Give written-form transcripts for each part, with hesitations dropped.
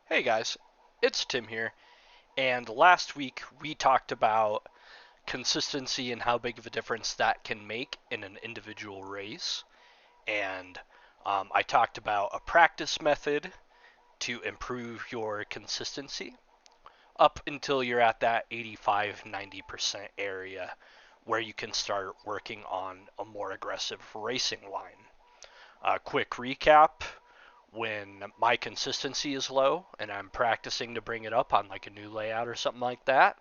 Hey guys, it's Tim here, and last week we talked about consistency and how big of a difference that can make in an individual race. And I talked about a practice method to improve your consistency up until you're at that 85-90% area where you can start working on a more aggressive racing line. Quick recap: when my consistency is low and I'm practicing to bring it up on like a new layout or something like that,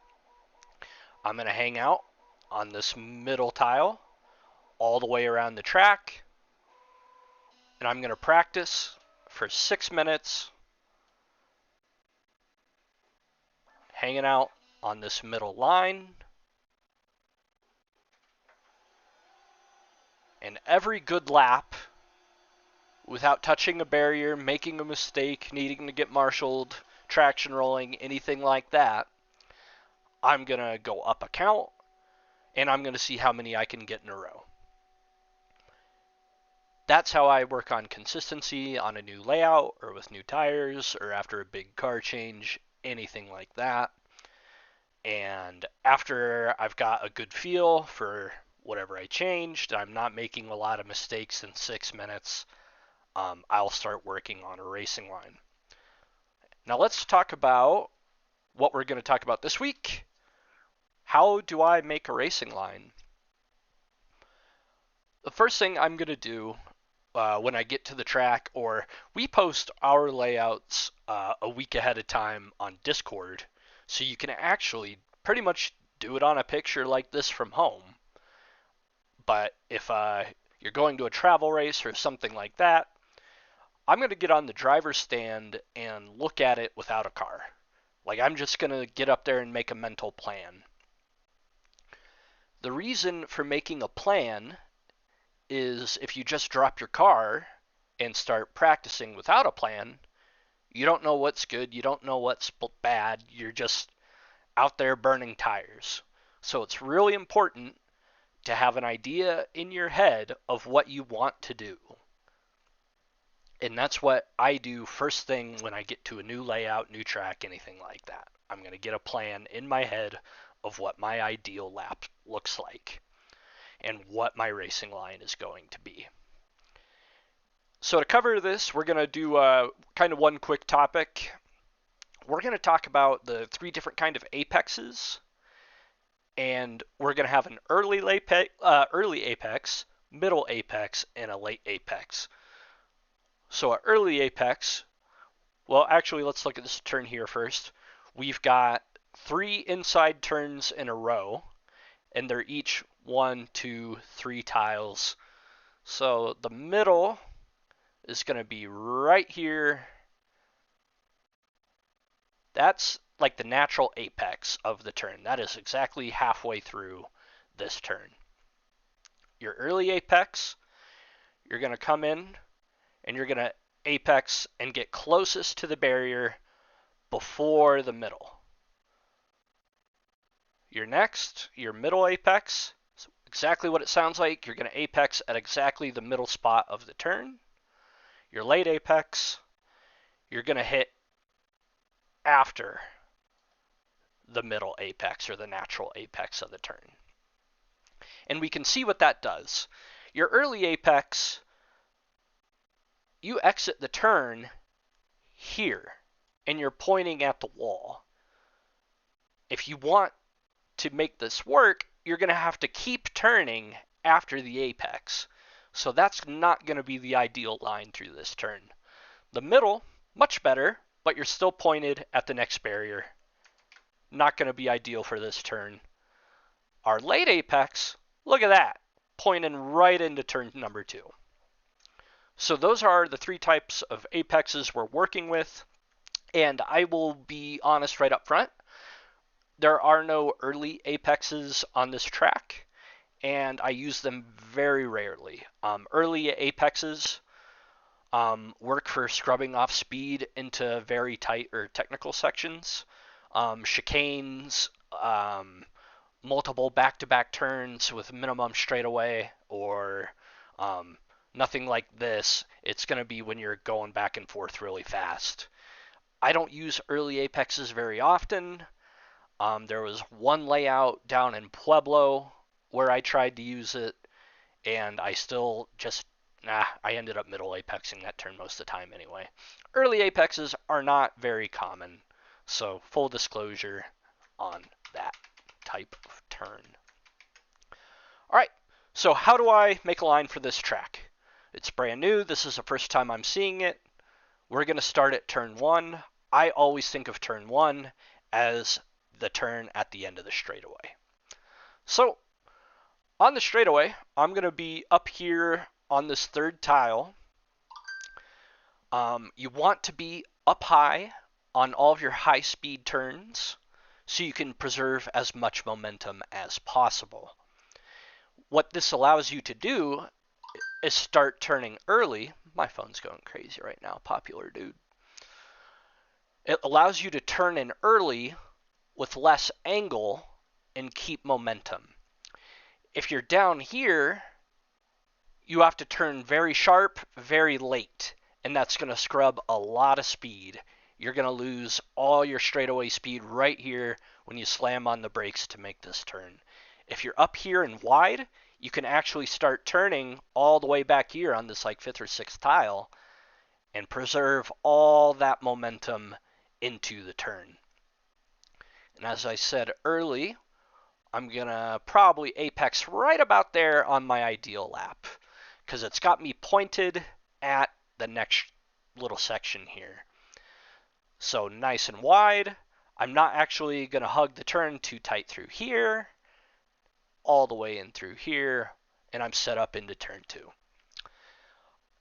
I'm going to hang out on this middle tile all the way around the track, and I'm going to practice for 6 minutes hanging out on this middle line. And every good lap, without touching a barrier, making a mistake, needing to get marshaled, traction rolling, anything like that, I'm going to go up a count and I'm going to see how many I can get in a row. That's how I work on consistency on a new layout or with new tires or after a big car change, anything like that. And after I've got a good feel for whatever I changed, I'm not making a lot of mistakes in 6 minutes, I'll start working on a racing line. Now let's talk about what we're going to talk about this week. How do I make a racing line? The first thing I'm going to do when I get to the track, or we post our layouts a week ahead of time on Discord, so you can actually pretty much do it on a picture like this from home. But if you're going to a travel race or something like that, I'm going to get on the driver's stand and look at it without a car. Like, I'm just going to get up there and make a mental plan. The reason for making a plan is if you just drop your car and start practicing without a plan, you don't know what's good, you don't know what's bad, you're just out there burning tires. So it's really important to have an idea in your head of what you want to do. And that's what I do first thing when I get to a new layout, new track, anything like that. I'm going to get a plan in my head of what my ideal lap looks like and what my racing line is going to be. So to cover this, we're going to do kind of one quick topic. We're going to talk about the three different kind of apexes, and we're going to have an early apex, middle apex, and a late apex. So an early apex, well, actually, let's look at this turn here first. We've got 3 inside turns in a row, and they're each 1, 2, 3 tiles. So the middle is going to be right here. That's like the natural apex of the turn. That is exactly halfway through this turn. Your early apex, you're going to come in and you're going to apex and get closest to the barrier before the middle. Your middle apex, exactly what it sounds like. You're going to apex at exactly the middle spot of the turn. Your late apex, you're going to hit after the middle apex or the natural apex of the turn. And we can see what that does. Your early apex, you exit the turn here and you're pointing at the wall. If you want to make this work, you're going to have to keep turning after the apex. So that's not going to be the ideal line through this turn. The middle, much better, but you're still pointed at the next barrier. Not going to be ideal for this turn. Our late apex, look at that, pointing right into turn number 2. So those are the 3 types of apexes we're working with, and I will be honest right up front. There are no early apexes on this track, and I use them very rarely. Early apexes work for scrubbing off speed into very tight or technical sections. Chicanes, multiple back-to-back turns with minimum straightaway, or nothing like this. It's going to be when you're going back and forth really fast. I don't use early apexes very often. There was one layout down in Pueblo where I tried to use it, and I still just, I ended up middle apexing that turn most of the time anyway. Early apexes are not very common, so full disclosure on that type of turn. All right, so how do I make a line for this track? It's brand new. This is the first time I'm seeing it. We're going to start at turn 1. I always think of turn 1 as the turn at the end of the straightaway. So on the straightaway, I'm going to be up here on this third tile. You want to be up high on all of your high speed turns so you can preserve as much momentum as possible. What this allows you to do is start turning early. My phone's going crazy right now, popular dude. It allows you to turn in early with less angle and keep momentum. If you're down here, you have to turn very sharp, very late, and that's going to scrub a lot of speed. You're going to lose all your straightaway speed right here when you slam on the brakes to make this turn. If you're up here and wide, you can actually start turning all the way back here on this like 5th or 6th tile and preserve all that momentum into the turn. And as I said early, I'm going to probably apex right about there on my ideal lap because it's got me pointed at the next little section here. So nice and wide. I'm not actually going to hug the turn too tight through here, all the way in through here, and I'm set up into turn 2.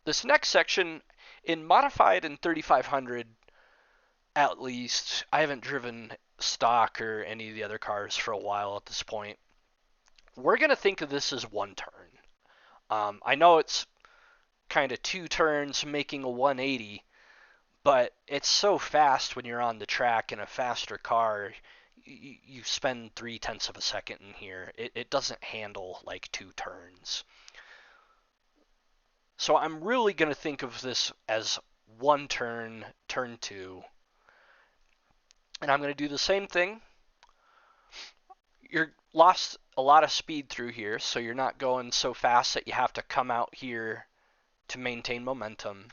This next section, in modified and 3500, at least, I haven't driven stock or any of the other cars for a while at this point. We're going to think of this as one turn. I know it's kind of 2 turns making a 180, but it's so fast when you're on the track in a faster car. You spend 0.3 of a second in here. It doesn't handle like 2 turns. So I'm really going to think of this as one turn, turn 2. And I'm going to do the same thing. You're lost a lot of speed through here, so you're not going so fast that you have to come out here to maintain momentum.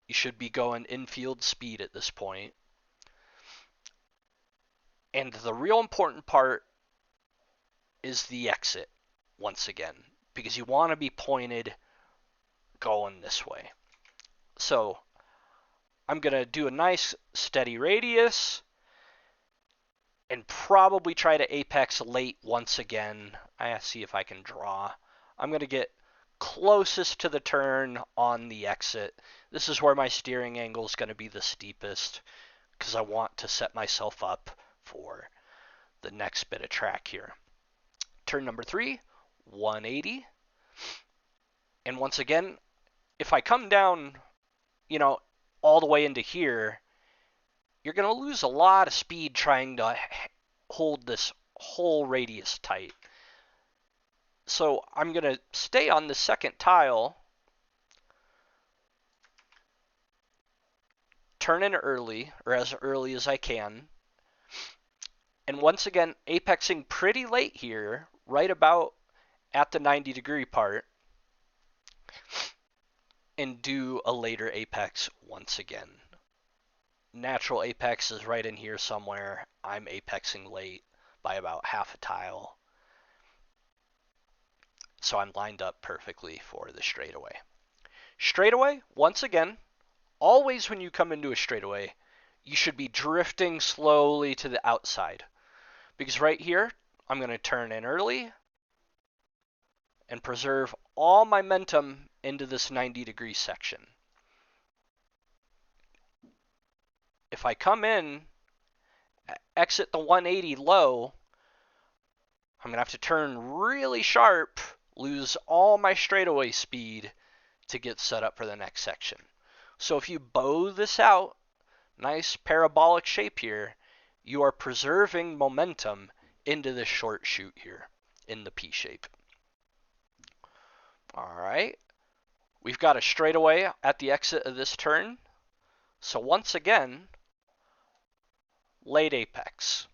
You should be going infield speed at this point. And the real important part is the exit, once again, because you want to be pointed going this way. So I'm going to do a nice steady radius and probably try to apex late once again. I see if I can draw. I'm going to get closest to the turn on the exit. This is where my steering angle is going to be the steepest because I want to set myself up for the next bit of track here. Turn number 3, 180. And once again, if I come down, all the way into here, you're going to lose a lot of speed trying to hold this whole radius tight. So I'm going to stay on the second tile, turn in early, or as early as I can, and once again, apexing pretty late here, right about at the 90-degree part, and do a later apex once again. Natural apex is right in here somewhere. I'm apexing late by about half a tile. So I'm lined up perfectly for the straightaway. Straightaway, once again, always when you come into a straightaway, you should be drifting slowly to the outside. Because right here, I'm going to turn in early and preserve all my momentum into this 90-degree section. If I come in, exit the 180 low, I'm going to have to turn really sharp, lose all my straightaway speed to get set up for the next section. So if you bow this out, nice parabolic shape here, you are preserving momentum into this short shoot here in the P shape. All right, we've got a straightaway at the exit of this turn. So once again, late apex.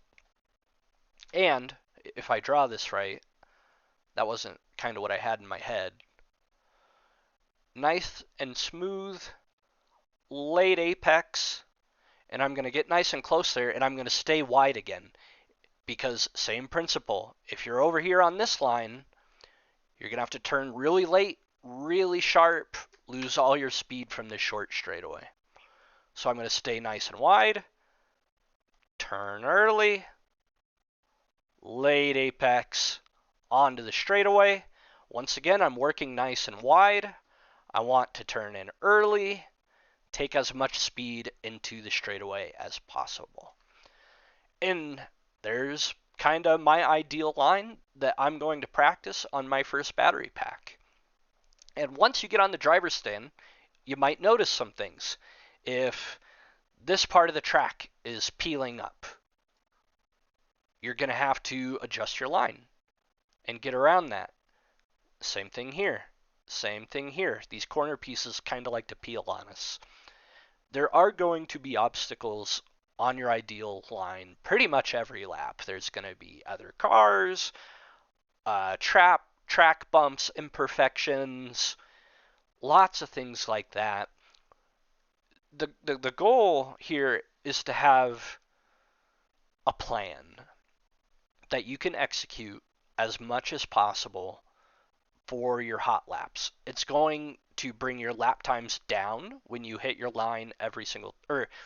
And if I draw this right, that wasn't kind of what I had in my head. Nice and smooth, late apex, and I'm going to get nice and close there, and I'm going to stay wide again. Because same principle, if you're over here on this line, you're going to have to turn really late, really sharp, lose all your speed from this short straightaway. So I'm going to stay nice and wide, turn early, late apex, onto the straightaway. Once again, I'm working nice and wide. I want to turn in early, take as much speed into the straightaway as possible. And there's kind of my ideal line that I'm going to practice on my first battery pack. And once you get on the driver's stand, you might notice some things. If this part of the track is peeling up, you're going to have to adjust your line and get around that. Same thing here. Same thing here. These corner pieces kind of like to peel on us. There are going to be obstacles on your ideal line pretty much every lap. There's going to be other cars, track bumps, imperfections, lots of things like that. The goal here is to have a plan that you can execute as much as possible for your hot laps. It's going to bring your lap times down when you hit your line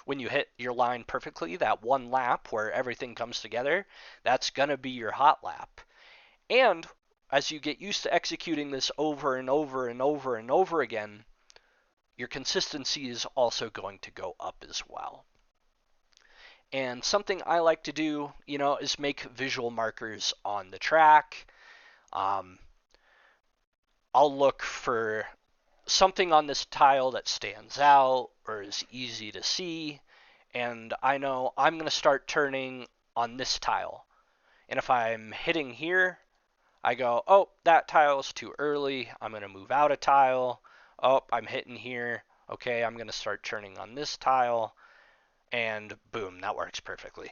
when you hit your line perfectly, that one lap where everything comes together. That's going to be your hot lap. And as you get used to executing this over and over and over and over again, your consistency is also going to go up as well. And something I like to do, is make visual markers on the track. I'll look for something on this tile that stands out or is easy to see, and I know I'm going to start turning on this tile. And if I'm hitting here, I go, oh, that tile is too early. I'm going to move out a tile. Oh, I'm hitting here. Okay, I'm going to start turning on this tile. And boom, that works perfectly.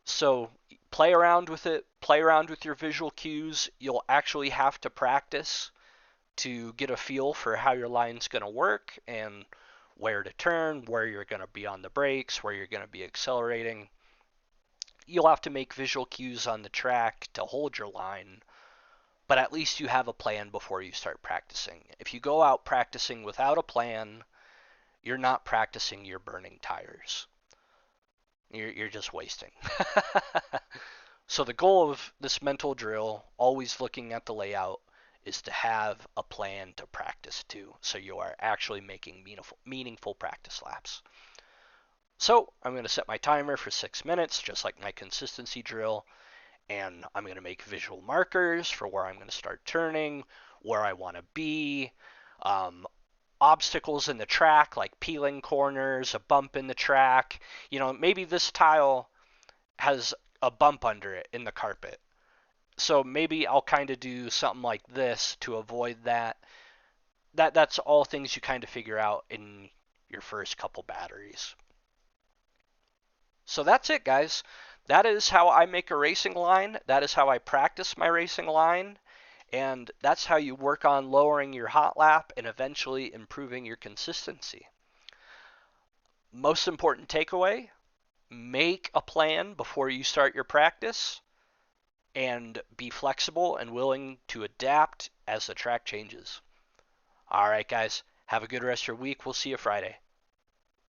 So play around with it. Play around with your visual cues. You'll actually have to practice to get a feel for how your line's going to work and where to turn, where you're going to be on the brakes, where you're going to be accelerating. You'll have to make visual cues on the track to hold your line, but at least you have a plan before you start practicing. If you go out practicing without a plan, you're not practicing, you're burning tires. You're just wasting. So the goal of this mental drill, always looking at the layout, is to have a plan to practice to, so you are actually making meaningful practice laps. So I'm going to set my timer for 6 minutes, just like my consistency drill, and I'm going to make visual markers for where I'm going to start turning, where I want to be, obstacles in the track like peeling corners, a bump in the track. Maybe this tile has a bump under it in the carpet. So maybe I'll kind of do something like this to avoid that. That's all things you kind of figure out in your first couple batteries. So that's it, guys. That is how I make a racing line. That is how I practice my racing line. And that's how you work on lowering your hot lap and eventually improving your consistency. Most important takeaway, make a plan before you start your practice and be flexible and willing to adapt as the track changes. All right, guys, have a good rest of your week. We'll see you Friday.